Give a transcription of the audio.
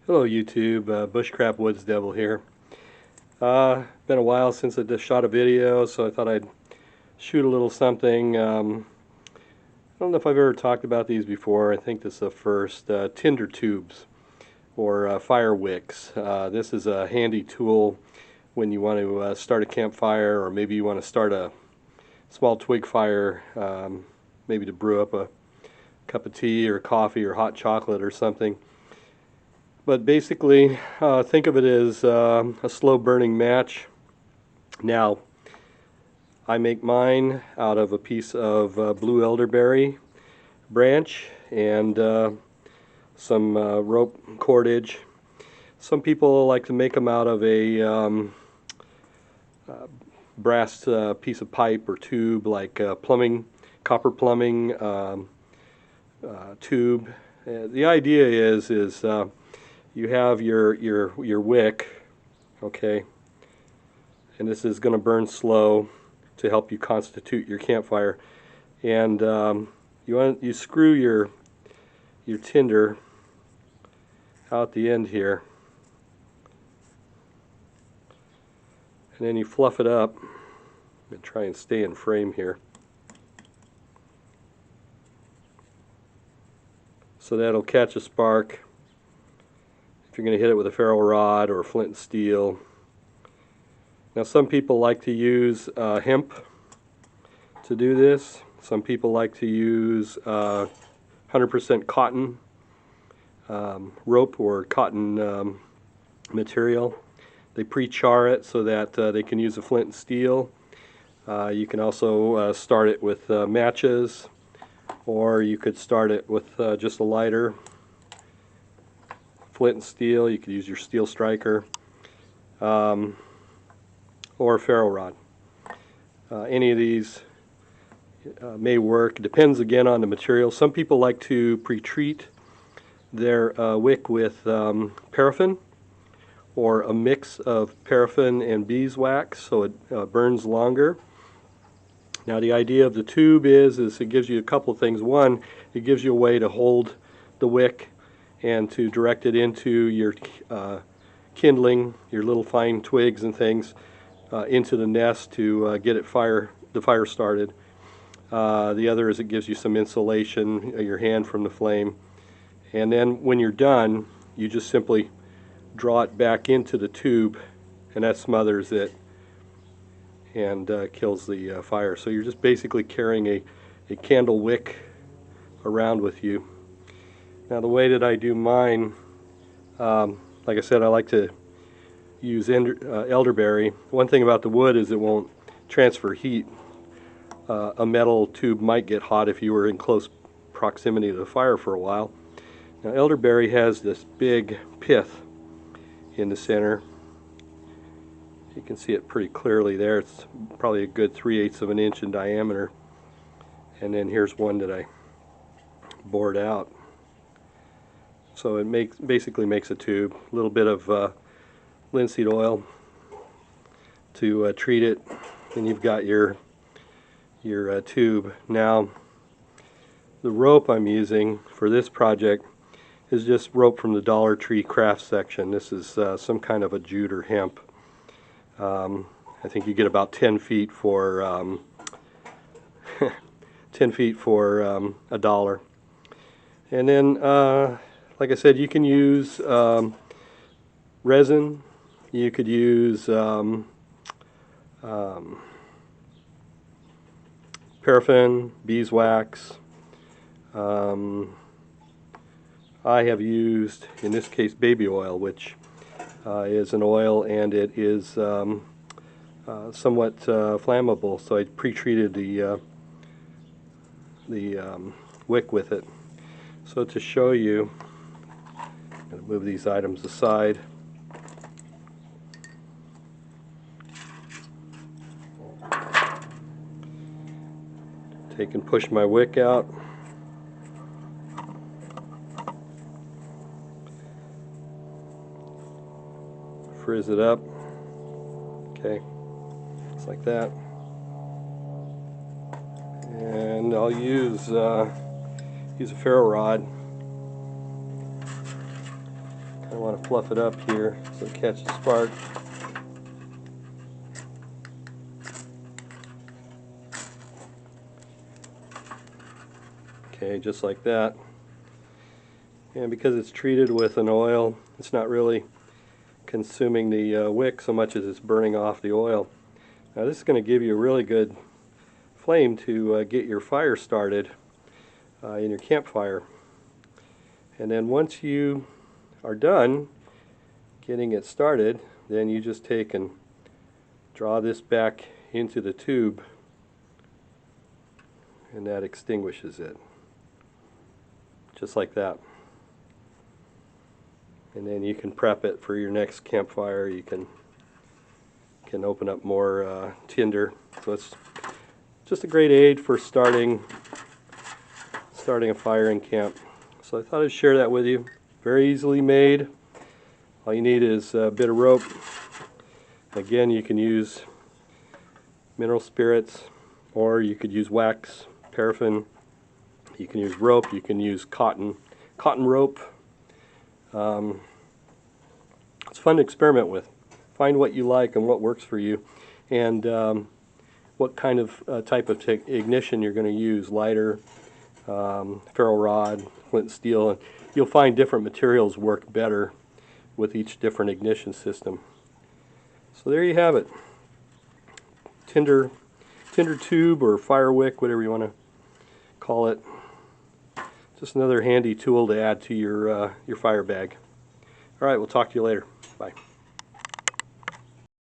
Hello YouTube, Bushcraft Woods Devil here. Been a while since I just shot a video, so I thought I'd shoot a little something. I don't know if I've ever talked about these before. I think this is the first. Tinder Tubes, or Fire Wicks. This is a handy tool when you want to start a campfire, or maybe you want to start a small twig fire, maybe to brew up a cup of tea or coffee or hot chocolate or something. But basically, think of it as a slow burning match. Now, I make mine out of a piece of blue elderberry branch and some rope cordage. Some people like to make them out of a brass piece of pipe or tube, like copper plumbing tube. The idea is you have your wick, okay, and this is going to burn slow to help you constitute your campfire. And you screw your tinder out the end here, and then you fluff it up. I'm going to try and stay in frame here, so that'll catch a spark. If you're going to hit it with a ferro rod or flint and steel. Now, some people like to use hemp to do this. Some people like to use 100% cotton rope or cotton material. They pre-char it so that they can use a flint and steel. You can also start it with matches, or you could start it with just a lighter. Flint and steel, you could use your steel striker, or a ferro rod. Any of these may work. It depends again on the material. Some people like to pre-treat their wick with paraffin, or a mix of paraffin and beeswax, so it burns longer. Now, the idea of the tube is it gives you a couple of things. One, it gives you a way to hold the wick and to direct it into your kindling, your little fine twigs and things, into the nest to get the fire started. The other is it gives you some insulation, your hand from the flame. And then when you're done, you just simply draw it back into the tube, and that smothers it and kills the fire. So you're just basically carrying a candle wick around with you. Now, the way that I do mine, like I said, I like to use elderberry. One thing about the wood is it won't transfer heat. A metal tube might get hot if you were in close proximity to the fire for a while. Now, elderberry has this big pith in the center. You can see it pretty clearly there. It's probably a good 3/8 of an inch in diameter. And then here's one that I bored out. So it basically makes a tube. A little bit of linseed oil to treat it, and you've got your tube. Now, the rope I'm using for this project is just rope from the Dollar Tree craft section. This is some kind of a jute or hemp. I think you get about 10 feet for 10 feet for $1. And then like I said, you can use resin, you could use paraffin, beeswax. I have used, in this case, baby oil, which is an oil, and it is somewhat flammable, so I pre-treated the wick with it. So to show you, I'm going to move these items aside. Take and push my wick out. Frizz it up. Okay, just like that. And I'll use a ferro rod. I want to fluff it up here so it catches spark. Okay, just like that. And because it's treated with an oil, it's not really consuming the wick so much as it's burning off the oil. Now this is going to give you a really good flame to get your fire started in your campfire. And then once you are done getting it started, then you just take and draw this back into the tube, and that extinguishes it. Just like that. And then you can prep it for your next campfire. You can open up more tinder. So it's just a great aid for starting a fire in camp. So I thought I'd share that with you. Very easily made. All you need is a bit of rope. Again, you can use mineral spirits, or you could use wax, paraffin. You can use rope. You can use cotton rope. It's fun to experiment with. Find what you like and what works for you, and what kind of type of ignition you're going to use. Lighter, ferro rod, flint and steel, and you'll find different materials work better with each different ignition system. So there you have it. Tinder Tube or Fire Wick, whatever you want to call it. Just another handy tool to add to your fire bag. All right, we'll talk to you later. Bye.